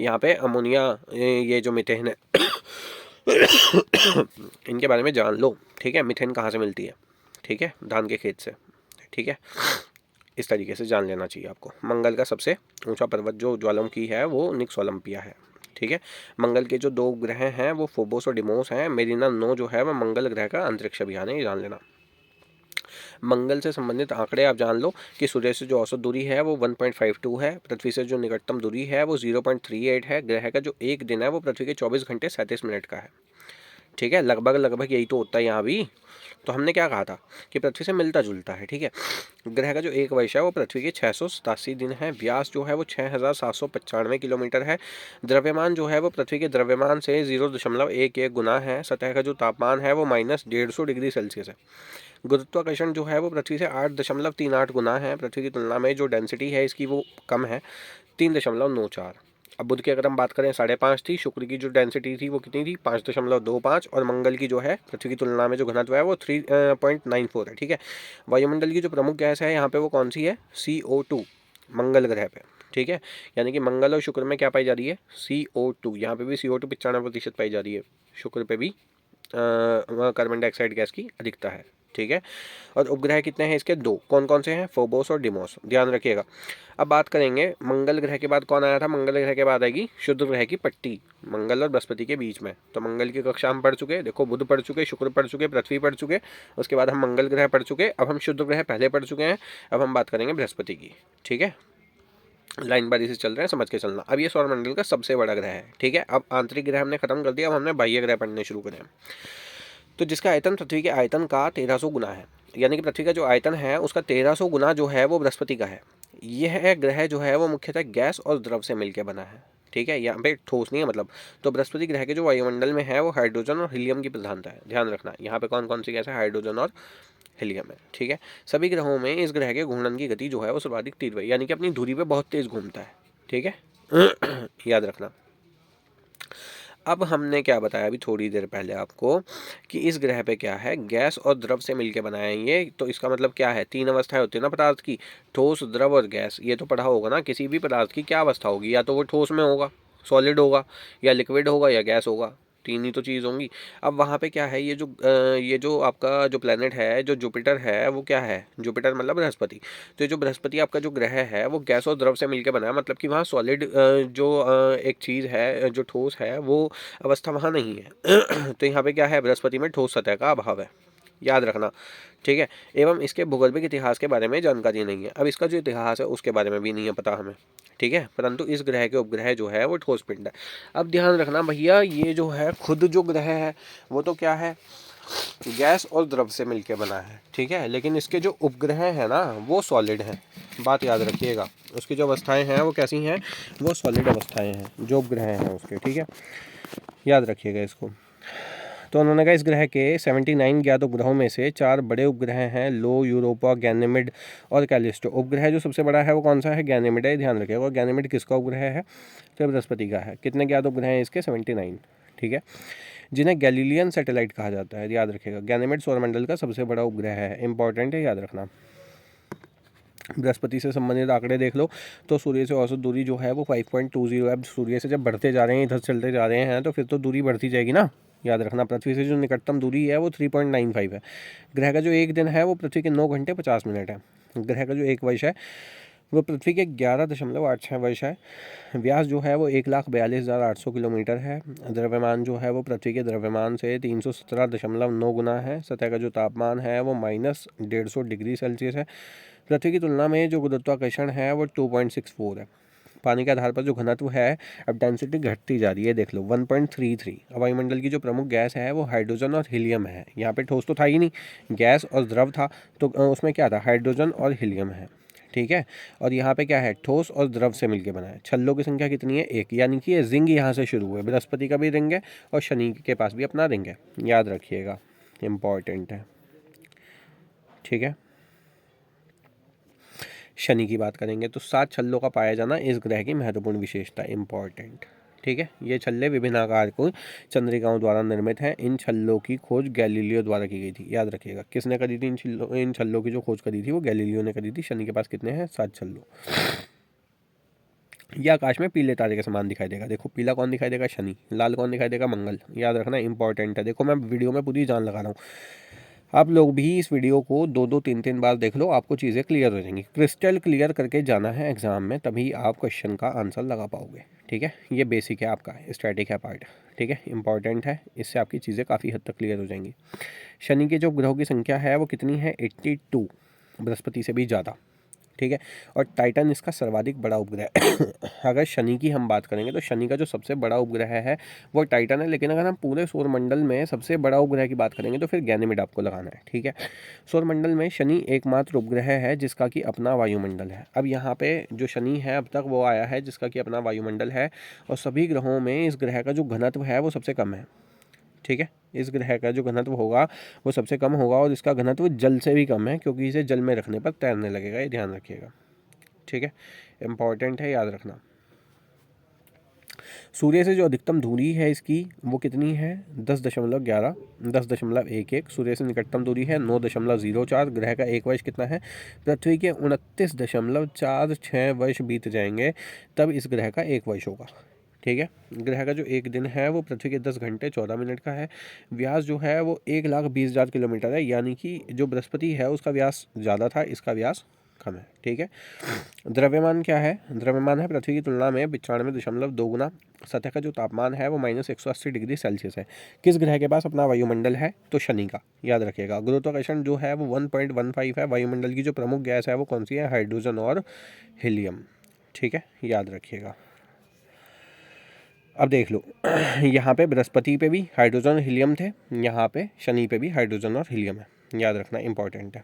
यहाँ पे अमोनिया, ये जो मीथेन है इनके बारे में जान लो। ठीक है, मीथेन कहाँ से मिलती है, ठीक है, धान के खेत से। ठीक है, इस तरीके से जान लेना चाहिए आपको। मंगल का सबसे ऊंचा पर्वत जो ज्वालामुखी है वो निक्स ओलंपिया है। ठीक है, मंगल के जो 2 ग्रह हैं वो फोबोस और डिमोस हैं। मेरिना 9 जो है वह मंगल ग्रह का अंतरिक्ष अभियान है, ये जान लेना। मंगल से संबंधित आंकड़े आप जान लो कि सूर्य से जो औसत दूरी है वो 1.52 है, पृथ्वी से जो निकटतम दूरी है वो 0.38 है। ग्रह का जो एक दिन है वो पृथ्वी के 24 घंटे 37 मिनट का है। ठीक है, लगभग यही तो होता है यहाँ भी। तो हमने क्या कहा था कि पृथ्वी से मिलता जुलता है। ठीक है, ग्रह का जो एक वर्ष है वो पृथ्वी के 687 दिन है। व्यास जो है वो 6795 किलोमीटर है। द्रव्यमान जो है वो पृथ्वी के द्रव्यमान से 0.11 गुना है। सतह का जो तापमान है वो -150 डिग्री सेल्सियस है। गुरुत्वाकर्षण जो है वो पृथ्वी से 8.38 गुना है। पृथ्वी की तुलना में जो डेंसिटी है इसकी वो कम है, 3.94। अब बुध की अगर हम बात करें 5.5 थी, शुक्र की जो डेंसिटी थी वो कितनी थी, 5.25, और मंगल की जो है पृथ्वी की तुलना में जो घनत्व है वो 3.94 है। ठीक है, वायुमंडल की जो प्रमुख गैस है यहाँ पे वो कौन सी है, CO2, मंगल ग्रह पे। ठीक है, यानी कि मंगल और शुक्र में क्या पाई जा रही है, CO2। यहाँ पे भी CO2 95% पाई जा रही है, शुक्र पे भी कार्बन डाइऑक्साइड गैस की अधिकता है। ठीक है, और उपग्रह कितने हैं इसके, 2। कौन कौन से हैं, फोबोस और डिमोस, ध्यान रखिएगा। अब बात करेंगे मंगल ग्रह के बाद कौन आया था, मंगल ग्रह के बाद आएगी शुद्ध ग्रह की पट्टी, मंगल और बृहस्पति के बीच में। तो मंगल की कक्षा हम पढ़ चुके, देखो बुध पढ़ चुके, शुक्र पढ़ चुके, पृथ्वी पढ़ चुके, उसके बाद हम मंगल ग्रह पढ़ चुके। अब हम शुद्ध ग्रह पहले पढ़ चुके हैं, अब हम बात करेंगे बृहस्पति की। ठीक है, लाइन बारी से चल रहे हैं, समझ के चलना। अब ये सौरमंडल का सबसे बड़ा ग्रह है। ठीक है, अब आंतरिक ग्रह हमने खत्म कर दिया, अब हमने बाह्य ग्रह पढ़ने शुरू करें। तो जिसका आयतन पृथ्वी के आयतन का 1300 गुना है, यानी कि पृथ्वी का जो आयतन है उसका 1300 गुना जो है वो बृहस्पति का है। यह ग्रह जो है वो मुख्यतः गैस और द्रव से मिलकर बना है। ठीक है, यहाँ पे ठोस नहीं है मतलब। तो बृहस्पति ग्रह के जो वायुमंडल में है वो हाइड्रोजन और हीलियम की प्रधानता है, ध्यान रखना। यहाँ पे कौन कौन सी गैस है, हाइड्रोजन और हीलियम है। ठीक है, सभी ग्रहों में इस ग्रह के घूर्णन की गति जो है वो सर्वाधिक तीव्र है, यानी कि अपनी धुरी पे बहुत तेज घूमता है। ठीक है याद रखना। अब हमने क्या बताया अभी थोड़ी देर पहले आपको कि इस ग्रह पे क्या है, गैस और द्रव से मिलके बनाया है ये। तो इसका मतलब क्या है, 3 अवस्थाएं होती है ना पदार्थ की, ठोस, द्रव और गैस। ये तो पढ़ा होगा ना, किसी भी पदार्थ की क्या अवस्था होगी, या तो वो ठोस में होगा, सॉलिड होगा, या लिक्विड होगा, या गैस होगा। तीन ही तो चीज़ होंगी। अब वहाँ पे क्या है, ये जो आपका जो प्लेनेट है, जो जुपिटर है, वो क्या है, जुपिटर मतलब बृहस्पति। तो ये जो बृहस्पति आपका जो ग्रह है वो गैस और द्रव से मिलकर बना है, मतलब कि वहाँ सॉलिड जो एक चीज़ है, जो ठोस है, वो अवस्था वहाँ नहीं है। तो यहाँ पे क्या है, बृहस्पति में ठोस सतह का अभाव है, याद रखना। ठीक है। एवं इसके भूगोलविक इतिहास के बारे में जानकारी नहीं है। अब इसका जो इतिहास है उसके बारे में भी नहीं है पता हमें। ठीक है। परंतु इस ग्रह के उपग्रह जो है वो ठोस पिंड है। अब ध्यान रखना भैया, ये जो है खुद जो ग्रह है वो तो क्या है, गैस और द्रव से मिलके बना है। ठीक है। लेकिन इसके जो उपग्रह है ना वो सॉलिड हैं, बात याद रखिएगा। उसकी जो अवस्थाएं हैं वो कैसी हैं, वो सॉलिड अवस्थाएं हैं जो उपग्रह हैं उसके। ठीक है, याद रखिएगा इसको। तो उन्होंने कहा इस ग्रह के 79 ज्ञात उपग्रहों में से 4 बड़े उपग्रह हैं, लो, यूरोपा, गैनेमिड और कैलिस्टो। उपग्रह जो सबसे बड़ा है वो कौन सा है, गैनेमिड है, ध्यान रखिएगा। और गैनेमिड किसका उपग्रह है, तो बृहस्पति का है। कितने ज्ञात उपग्रह हैं इसके, 79। ठीक है, जिन्हें गैलीलियन सैटेलाइट कहा जाता है, याद रखिएगा। गैनेमिड सौरमंडल का सबसे बड़ा उपग्रह है, इंपॉर्टेंट है, याद रखना। बृहस्पति से संबंधित आंकड़े देख लो तो सूर्य से औसत दूरी जो है वो 5.20 है। अब सूर्य से जब बढ़ते जा रहे हैं, इधर चलते जा रहे हैं, तो फिर तो दूरी बढ़ती जाएगी ना, याद रखना। पृथ्वी से जो निकटतम दूरी है वो 3.95 है। ग्रह का जो एक दिन है वो पृथ्वी के 9 घंटे 50 मिनट है। ग्रह का जो एक वर्ष है वो पृथ्वी के 11.86 वर्ष है। व्यास जो है वो 1,42,800 किलोमीटर है। द्रव्यमान जो है वो पृथ्वी के द्रव्यमान से 317.9 गुना है। सतह का जो तापमान है वो -150 डिग्री सेल्सियस है। पृथ्वी की तुलना में जो गुरुत्वाकर्षण है वो 2.64 है। पानी के आधार पर जो घनत्व है, अब डेंसिटी घटती जा रही है, देख लो 1.33। वायुमंडल की जो प्रमुख गैस है वो हाइड्रोजन और हीलियम है। यहाँ पे ठोस तो था ही नहीं, गैस और द्रव था, तो उसमें क्या था, हाइड्रोजन और हीलियम है। ठीक है। और यहाँ पे क्या है, ठोस और द्रव से मिलकर बना है। छल्लों की संख्या कितनी है, एक, यानी कि ये रिंग यहाँ से शुरू हुए। बृहस्पति का भी रिंग है और शनि के पास भी अपना रिंग है, याद रखिएगा, इम्पॉर्टेंट है। ठीक है। शनि की बात करेंगे तो 7 छल्लों का पाया जाना इस ग्रह की महत्वपूर्ण विशेषता, इंपॉर्टेंट। ठीक है। ये छल्ले विभिन्न आकार को चंद्रिकाओं द्वारा निर्मित हैं। इन छल्लों की खोज गैलीलियो द्वारा की गई थी, याद रखिएगा। किसने करी थी इन छल्लों की जो खोज करी थी वो गैलीलियो ने करी थी। शनि के पास कितने हैं, 7 छल्लों। यह आकाश में पीले तारे के समान दिखाई देगा। देखो पीला कौन दिखाई देगा, शनि। लाल कौन दिखाई देगा, मंगल। याद रखना, इंपॉर्टेंट है। देखो मैं वीडियो में पूरी जान लगा रहा हूँ, आप लोग भी इस वीडियो को 2-2 3-3 बार देख लो, आपको चीज़ें क्लियर हो जाएंगी। क्रिस्टल क्लियर करके जाना है एग्जाम में, तभी आप क्वेश्चन का आंसर लगा पाओगे। ठीक है, ये बेसिक है आपका, स्टैटिक है पार्ट। ठीक है, इंपॉर्टेंट है, इससे आपकी चीज़ें काफ़ी हद तक क्लियर हो जाएंगी। शनि के जो ग्रहों की संख्या है वो कितनी है, 82, बृहस्पति से भी ज़्यादा। ठीक है। और टाइटन इसका सर्वाधिक बड़ा उपग्रह है। अगर शनि की हम बात करेंगे तो शनि का जो सबसे बड़ा उपग्रह है वो टाइटन है। लेकिन अगर हम पूरे सौरमंडल में सबसे बड़ा उपग्रह की बात करेंगे तो फिर गैनीमेड आपको लगाना है। ठीक है। सौरमंडल में शनि एकमात्र उपग्रह है जिसका कि अपना वायुमंडल है। अब यहाँ पे जो शनि है अब तक वो आया है जिसका कि अपना वायुमंडल है, और सभी ग्रहों में इस ग्रह का जो घनत्व है वो सबसे कम है। ठीक है, इस ग्रह का जो घनत्व होगा वो सबसे कम होगा, और इसका घनत्व जल से भी कम है, क्योंकि इसे जल में रखने पर तैरने लगेगा, ये ध्यान रखिएगा। ठीक है, इंपॉर्टेंट है, याद रखना। सूर्य से जो अधिकतम दूरी है इसकी वो कितनी है, 10.11, 10.11। सूर्य से निकटतम दूरी है 9.04। ग्रह का एक वर्ष कितना है, पृथ्वी के 29.46 वर्ष बीत जाएंगे तब इस ग्रह का एक वर्ष होगा। ठीक है। ग्रह का जो एक दिन है वो पृथ्वी के 10 घंटे 14 मिनट का है। व्यास जो है वो 1,20,000 किलोमीटर है, यानी कि जो बृहस्पति है उसका व्यास ज़्यादा था, इसका व्यास कम है। ठीक है। द्रव्यमान क्या है, द्रव्यमान है पृथ्वी की तुलना में 95.2 गुना। सतह का जो तापमान है वो -180 डिग्री सेल्सियस है। किस ग्रह के पास अपना वायुमंडल है, तो शनि का, याद रखिएगा। गुरुत्वाकर्षण जो है वो 1.15 है। वायुमंडल की जो प्रमुख गैस है वो कौन सी है, हाइड्रोजन और हीलियम। ठीक है, याद रखिएगा। अब देख लो, यहाँ पे बृहस्पति पे भी हाइड्रोजन और हीलियम थे, यहाँ पे शनि पे भी हाइड्रोजन और हीलियम है, याद रखना, इंपॉर्टेंट है।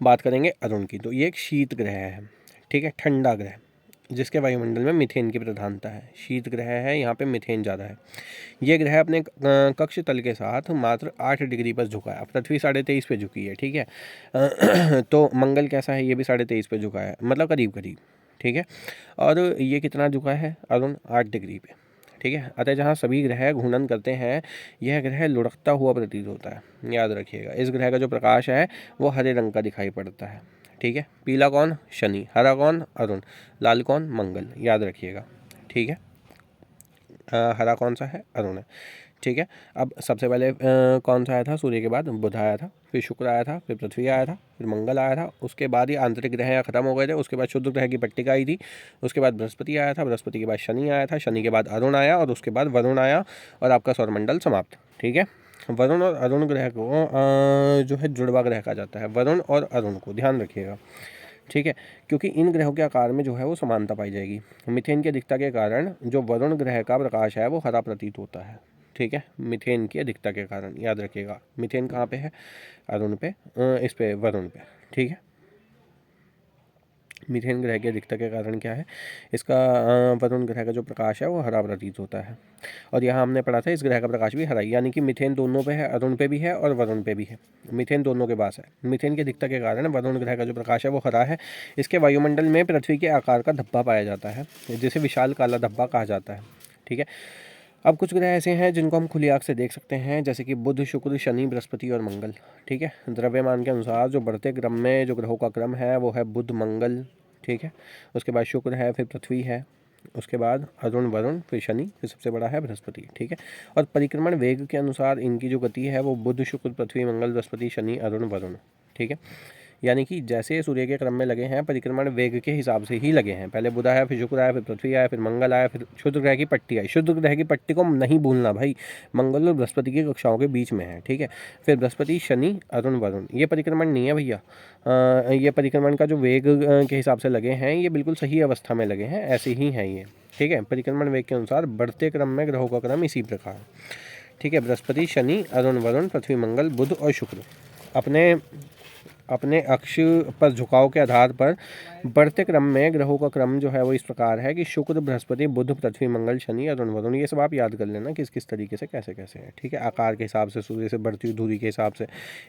बात करेंगे अरुण की, तो ये एक शीत ग्रह है। ठीक है, ठंडा ग्रह जिसके वायुमंडल में मीथेन की प्रधानता है। शीत ग्रह है, यहाँ पे मीथेन ज़्यादा है। ये ग्रह अपने कक्ष तल के साथ मात्र 8 डिग्री पर झुका है। पृथ्वी 23.5 पे झुकी है। ठीक है। तो मंगल कैसा है, ये भी 23.5 पे झुका है, मतलब करीब करीब। ठीक है। और ये कितना झुका है अरुण, 8 डिग्री पे। ठीक है। अतः जहाँ सभी ग्रह घूर्णन करते हैं यह ग्रह लुढ़कता हुआ प्रतीत होता है, याद रखिएगा। इस ग्रह का जो प्रकाश है वो हरे रंग का दिखाई पड़ता है। ठीक है। पीला कौन, शनि। हरा कौन, अरुण। लाल कौन, मंगल, याद रखिएगा। ठीक है। हरा कौन सा है, अरुण है। ठीक है, अब सबसे पहले कौन सा आया था, सूर्य के बाद बुध आया था, फिर शुक्र आया था, फिर पृथ्वी आया था, फिर मंगल आया था, उसके बाद ही आंतरिक ग्रह खत्म हो गए थे, उसके बाद शुद्ध ग्रह की पट्टिका आई थी, उसके बाद बृहस्पति आया था, बृहस्पति के बाद शनि आया था, शनि के बाद अरुण आया और उसके बाद वरुण आया और आपका सौरमंडल समाप्त। ठीक है, वरुण और अरुण ग्रह को जो है जुड़वा ग्रह कहा जाता है, वरुण और अरुण को ध्यान रखिएगा। ठीक है, क्योंकि इन ग्रहों के आकार में जो है वो समानता पाई जाएगी। मीथेन की अधिकता के कारण जो वरुण ग्रह का प्रकाश है वो हरा प्रतीत होता है। ठीक है, मीथेन की अधिकता के कारण, याद रखिएगा। मीथेन कहाँ पे है, अरुण पे, इस पे वरुण पे। ठीक है, मीथेन ग्रह की अधिकता के कारण क्या है, इसका वरुण ग्रह का जो प्रकाश है वो हरा प्रतीत होता है। और यहाँ हमने पढ़ा था इस ग्रह का प्रकाश भी हरा, यानी कि मीथेन दोनों पे है, अरुण पे भी है और वरुण पे भी है। मीथेन दोनों के पास है। मीथेन की अधिकता के कारण वरुण ग्रह का जो प्रकाश है वो हरा है। इसके वायुमंडल में पृथ्वी के आकार का धब्बा पाया जाता है, जिसे विशाल काला धब्बा कहा जाता है। ठीक है, अब कुछ ग्रह ऐसे हैं जिनको हम खुली आँख से देख सकते हैं, जैसे कि बुध, शुक्र, शनि, बृहस्पति और मंगल। ठीक है, द्रव्यमान के अनुसार जो बढ़ते क्रम में जो ग्रहों का क्रम है वो है बुध, मंगल। ठीक है, उसके बाद शुक्र है, फिर पृथ्वी है, उसके बाद अरुण, वरुण, फिर शनि, फिर सबसे बड़ा है बृहस्पति। ठीक है, और परिक्रमण वेग के अनुसार इनकी जो गति है वो बुध, शुक्र, पृथ्वी, मंगल, बृहस्पति, शनि, अरुण, वरुण। ठीक है, यानी कि जैसे सूर्य के क्रम में लगे हैं, परिक्रमण वेग के हिसाब से ही लगे हैं। पहले बुध आया, फिर शुक्र आया, फिर पृथ्वी आया, फिर मंगल आया, फिर शुद्ध ग्रह की पट्टी आई। शुद्ध ग्रह की पट्टी को नहीं भूलना भाई, मंगल और बृहस्पति की कक्षाओं के बीच में है। ठीक है, फिर बृहस्पति, शनि, अरुण, वरुण, ये परिक्रमण नहीं है भैया। ये परिक्रमण का जो वेग के हिसाब से लगे हैं, ये बिल्कुल सही अवस्था में लगे हैं, ऐसे ही हैं ये। ठीक है, परिक्रमण वेग के अनुसार बढ़ते क्रम में ग्रहों का क्रम इसी प्रकार। ठीक है, बृहस्पति, शनि, अरुण, वरुण, पृथ्वी, मंगल, बुध और शुक्र अपने अपने अक्ष पर झुकाव के आधार पर बढ़ते क्रम में ग्रहों का क्रम जो है वो इस प्रकार है कि शुक्र, बृहस्पति, बुध, पृथ्वी, मंगल, शनि, अरुण, वरुण, ये सब आप याद कर लेना किस किस तरीके से कैसे कैसे है। ठीक है, आकार के हिसाब से, सूर्य से बढ़ती हुई दूरी के हिसाब से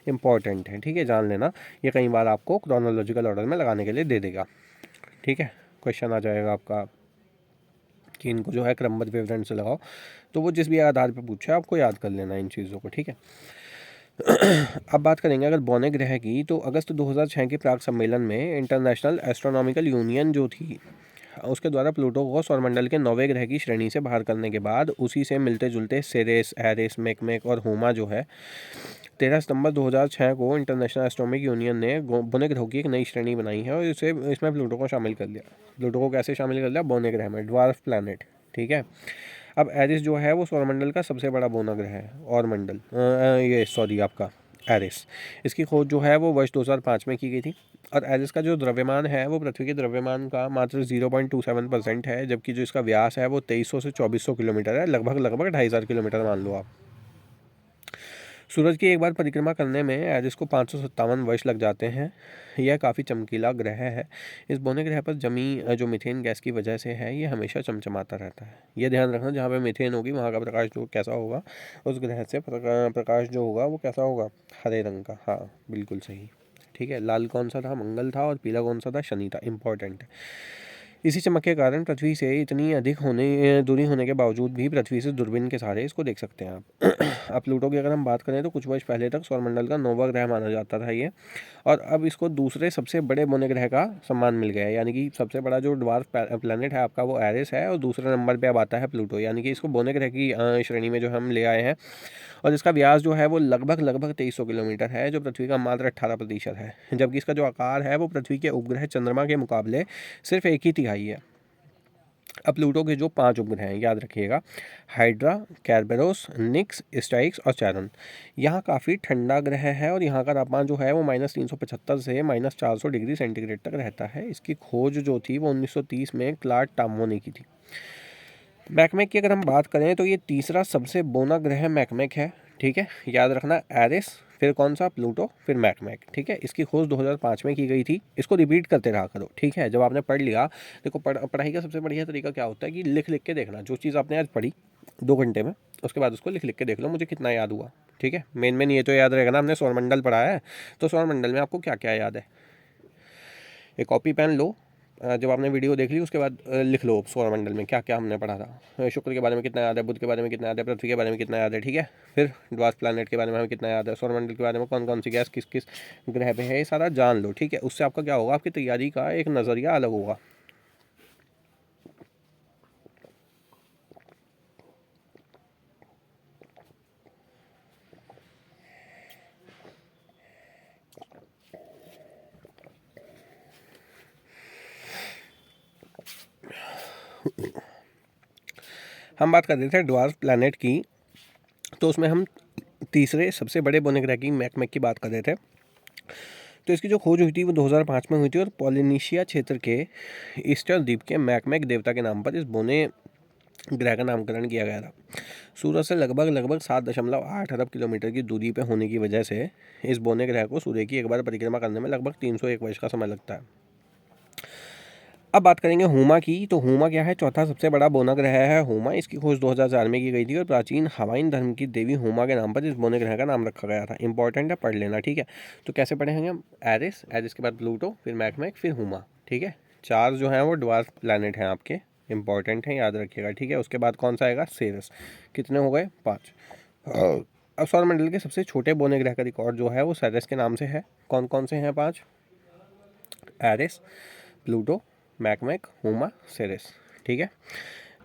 इंपॉर्टेंट है। ठीक है, जान लेना, ये कई बार आपको क्रोनोलॉजिकल ऑर्डर में लगाने के लिए दे देगा। ठीक है, क्वेश्चन आ जाएगा आपका कि इनको जो है क्रमबद्ध विवरण से लगाओ, तो वो जिस भी आधार पर पूछा है आपको याद कर लेना इन चीज़ों को। ठीक है, अब बात करेंगे अगर बौने ग्रह की, तो अगस्त 2006 के प्राग सम्मेलन में इंटरनेशनल एस्ट्रोनॉमिकल यूनियन जो थी, उसके द्वारा प्लूटो को सौरमंडल के 9वें ग्रह की श्रेणी से बाहर करने के बाद उसी से मिलते जुलते सेरेस, एरिस, मेकमेक और होमा जो है 13 सितंबर 2006 को इंटरनेशनल एस्ट्रोनॉमिक यूनियन ने बौने ग्रहों की एक नई श्रेणी बनाई है और इसे इसमें प्लूटो को शामिल कर लिया। प्लूटो को कैसे शामिल कर लिया, बौने ग्रह में, ड्वार्फ प्लैनेट। ठीक है, अब एरिस जो है वो सौरमंडल का सबसे बड़ा बौना ग्रह है, और मंडल ये सॉरी आपका एरिस। इसकी खोज जो है वो वर्ष 2005 में की गई थी और एरिस का जो द्रव्यमान है वो पृथ्वी के द्रव्यमान का मात्र 0.27% है, जबकि जो इसका व्यास है वो 2300 से 2400 किलोमीटर है, लगभग 2500 किलोमीटर मान लो आप। सूरज की एक बार परिक्रमा करने में एरिस को 557 वर्ष लग जाते हैं। यह काफ़ी चमकीला ग्रह है। इस बौने ग्रह पर जमी जो मीथेन गैस की वजह से है, ये हमेशा चमचमाता रहता है। ये ध्यान रखना, जहाँ पे मीथेन होगी वहाँ का प्रकाश जो कैसा होगा, उस ग्रह से प्रकाश जो होगा वो कैसा होगा, हरे रंग का। हाँ बिल्कुल सही। ठीक है, लाल कौन सा था, मंगल था, और पीला कौन सा था, शनि था। इंपॉर्टेंट है। इसी चमक के कारण पृथ्वी से इतनी अधिक दूरी होने के बावजूद भी पृथ्वी से दूरबीन के सहारे इसको देख सकते हैं आप। अब प्लूटो की अगर हम बात करें तो कुछ वर्ष पहले तक सौरमंडल का 9वां ग्रह माना जाता था ये, और अब इसको दूसरे सबसे बड़े बौने ग्रह का सम्मान मिल गया है। यानी कि सबसे बड़ा जो ड्वार्फ प्लैनेट है आपका वो एरिस है, और दूसरे नंबर पे अब आता है प्लूटो। यानी कि इसको बौने ग्रह की श्रेणी में जो हम ले आए हैं, और इसका व्यास जो है वो लगभग 2300 किलोमीटर है, जो पृथ्वी का मात्र 18% है, जबकि इसका जो आकार है वो पृथ्वी के उपग्रह चंद्रमा के मुकाबले सिर्फ 1/3 है। अब प्लूटो के जो 5 उपग्रह हैं याद रखिएगा, हाइड्रा, कैरबेरोस, निक्स, स्टाइक्स और चैरन। यहाँ काफ़ी ठंडा ग्रह है और यहाँ का तापमान जो है वो -375 से -400 डिग्री सेंटीग्रेड तक रहता है। इसकी खोज जो थी वो 1930 में क्लार्क टामो ने की थी। मैकमेक की अगर हम बात करें तो ये तीसरा सबसे बौना ग्रह मैकमेक है। ठीक है, याद रखना, एरिस, फिर कौन सा, प्लूटो, फिर मैकमेक। ठीक है, इसकी खोज 2005 में की गई थी। इसको रिपीट करते रहा करो। ठीक है, जब आपने पढ़ लिया, देखो पढ़ाई का सबसे बढ़िया तरीका क्या होता है कि लिख लिख के देखना। जो चीज़ आपने आज पढ़ी 2 घंटे में, उसके बाद उसको लिख लिख के देख लो, मुझे कितना याद हुआ। ठीक है, मेन ये तो याद रहेगा ना, हमने सौरमंडल पढ़ा है, तो सौरमंडल में आपको क्या क्या याद है। एक कॉपी पेन लो, जब आपने वीडियो देख ली उसके बाद लिख लो सौरमंडल में क्या क्या हमने पढ़ा था। शुक्र के बारे में कितना याद है, बुध के बारे में कितना याद है, पृथ्वी के बारे में कितना याद है। ठीक है, फिर ड्वार्फ प्लैनेट के बारे में हमें कितना याद है, सौरमंडल के बारे में कौन कौन सी गैस किस किस ग्रह पे है, ये सारा जान लो। ठीक है, उससे आपका क्या होगा, आपकी तैयारी का एक नज़रिया अलग होगा। हम बात कर रहे थे ड्वार्फ प्लैनेट की, तो उसमें हम तीसरे सबसे बड़े बोने ग्रह की मैकमैक की बात कर रहे थे। तो इसकी जो खोज हुई थी वो 2005 में हुई थी और पोलिनेशिया क्षेत्र के ईस्टर द्वीप के मैकमैक देवता के नाम पर इस बोने ग्रह का नामकरण किया गया था। सूरज से लगभग 7.8 अरब किलोमीटर की दूरी पर होने की वजह से इस बोने ग्रह को सूर्य की एक बार परिक्रमा करने में लगभग 301 वर्ष का समय लगता है। अब बात करेंगे हुमा की। तो हुमा क्या है? चौथा सबसे बड़ा बोना ग्रह है हुमा। इसकी खोज 2004 में की गई थी और प्राचीन हवाइन धर्म की देवी हुमा के नाम पर इस बोने ग्रह का नाम रखा गया था। इंपॉर्टेंट है, पढ़ लेना, ठीक है। तो कैसे पढ़ेंगे हम? एरिस, एरिस के बाद प्लूटो, फिर मैकमैक, फिर हुमा, ठीक है। 4 जो हैं वो ड्वार्फ प्लैनेट हैं आपके, इंपॉर्टेंट हैं, याद रखिएगा, ठीक है। उसके बाद कौन सा आएगा? सेरस। कितने हो गए? 5। अब सौरमंडल के सबसे छोटे बोने ग्रह का रिकॉर्ड जो है वो सेरेस के नाम से है। कौन कौन से हैं 5? एरिस, प्लूटो, मैकमैक, हुमा, सेरेस, ठीक है।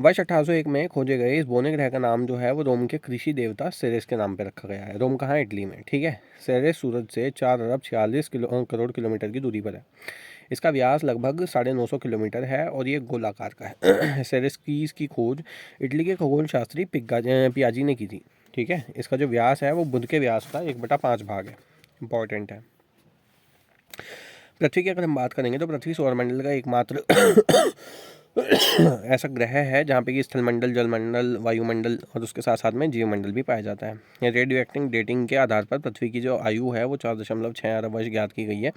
वर्ष 1801 में खोजे गए इस बोने ग्रह का नाम जो है वो रोम के कृषि देवता सेरेस के नाम पे रखा गया है। रोम कहाँ है? इटली में, ठीक है। सेरेस सूरज से 4 अरब 46 करोड़ किलोमीटर की दूरी पर है। इसका व्यास लगभग 950 किलोमीटर है और ये गोलाकार का है। सेरेस की इसकी खोज इटली के खगोल शास्त्री पियाजी ने की थी, ठीक है। इसका जो व्यास है वो बुध के व्यास का 1/5 भाग है। इंपॉर्टेंट है। पृथ्वी की अगर हम बात करेंगे तो पृथ्वी सौरमंडल का एकमात्र ऐसा ग्रह है जहाँ पे कि स्थलमंडल, जलमंडल, वायुमंडल और उसके साथ साथ में जीवमंडल भी पाया जाता है। रेडियो एक्टिव डेटिंग के आधार पर पृथ्वी की जो आयु है वो 4.6 अरब वर्ष ज्ञात की गई है।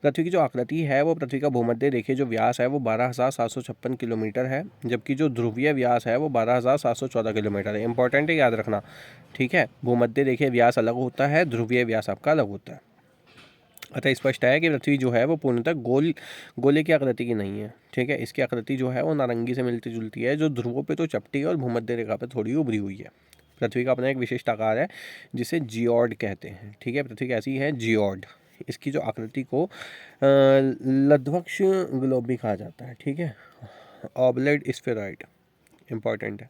पृथ्वी की जो आकृति है वो पृथ्वी का भूमध्य रेखीय जो व्यास है वो 12,756 किलोमीटर है, जबकि जो ध्रुवीय व्यास है वो 12,714 किलोमीटर है। इंपॉर्टेंट है, याद रखना, ठीक है। भूमध्य रेखीय व्यास अलग होता है, ध्रुवीय व्यास आपका अलग होता है। अतः स्पष्ट है कि पृथ्वी जो है वो पूर्णतः गोले की आकृति की नहीं है, ठीक है। इसकी आकृति जो है वो नारंगी से मिलती जुलती है, जो ध्रुवों पे तो चपटी है और भूमध्य रेखा पे थोड़ी उभरी हुई है। पृथ्वी का अपना एक विशिष्ट आकार है जिसे जियोड कहते हैं, ठीक है। पृथ्वी कैसी है? जियोड। इसकी जो आकृति को लध्वक्ष ग्लोब भी कहा जाता है, ठीक है। ऑबलेट स्फेरॉइड, इंपॉर्टेंट है।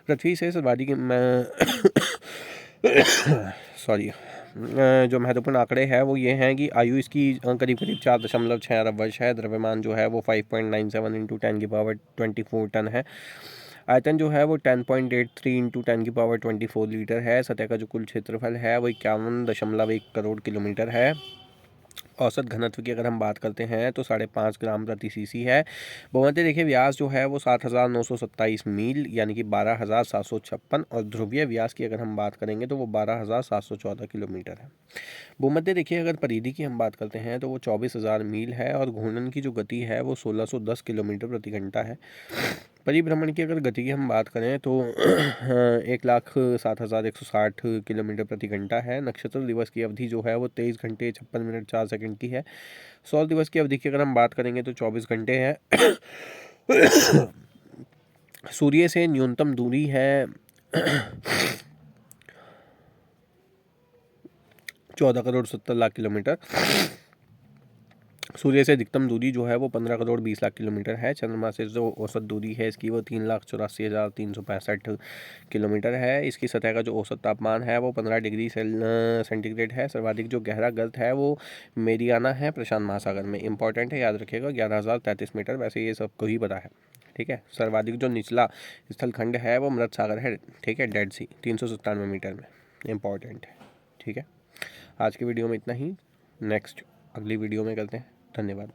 पृथ्वी से सर्वाधिक सॉरी जो महत्वपूर्ण आंकड़े हैं वो ये हैं कि आयु इसकी करीब 4.6 अरब वर्ष है। द्रव्यमान जो है वो 5.97 इंटू 10⁻24 टन है। आयतन जो है वो 10.83 इंटू 10⁻24 लीटर है। सतह का जो कुल क्षेत्रफल है वो 51.1 करोड़ किलोमीटर है। औसत घनत्व की अगर हम बात करते हैं तो 5.5 ग्राम प्रति सीसी है। भूमध्य रेखीय व्यास जो है वो 7,927 मील यानी कि 12,756, और ध्रुवीय व्यास की अगर हम बात करेंगे तो वो 12,714 किलोमीटर है। भूमध्य रेखीय अगर परिधि की हम बात करते हैं तो वो 24,000 मील है और घूर्णन की जो गति है वो 1610 किलोमीटर प्रति घंटा है। परिभ्रमण की अगर गति की हम बात करें तो 1,07,160 किलोमीटर प्रति घंटा है। नक्षत्र दिवस की अवधि जो है वो 23 घंटे 56 मिनट 4 सेकंड की है। सौर दिवस की अवधि की अगर हम बात करेंगे तो 24 घंटे है। सूर्य से न्यूनतम दूरी है 14 करोड़ 70 लाख किलोमीटर। सूर्य से अधिकतम दूरी जो है वो 15 करोड़ 20 लाख किलोमीटर है। चंद्रमा से जो औसत दूरी है इसकी वो 3,84,365 किलोमीटर है। इसकी सतह का जो औसत तापमान है वो 15 डिग्री सेंटीग्रेड है। सर्वाधिक जो गहरा गर्त है वो मेरियाना है प्रशांत महासागर में। इंपॉर्टेंट है, याद रखिएगा, 11,033 मीटर। वैसे ये सबको ही पता है, ठीक है। सर्वाधिक जो निचला स्थलखंड है वो मृत सागर है, ठीक है, डेड सी, 397 मीटर में। इंपॉर्टेंट है, ठीक है। आज की वीडियो में इतना ही। नेक्स्ट अगली वीडियो में करते हैं। धन्यवाद।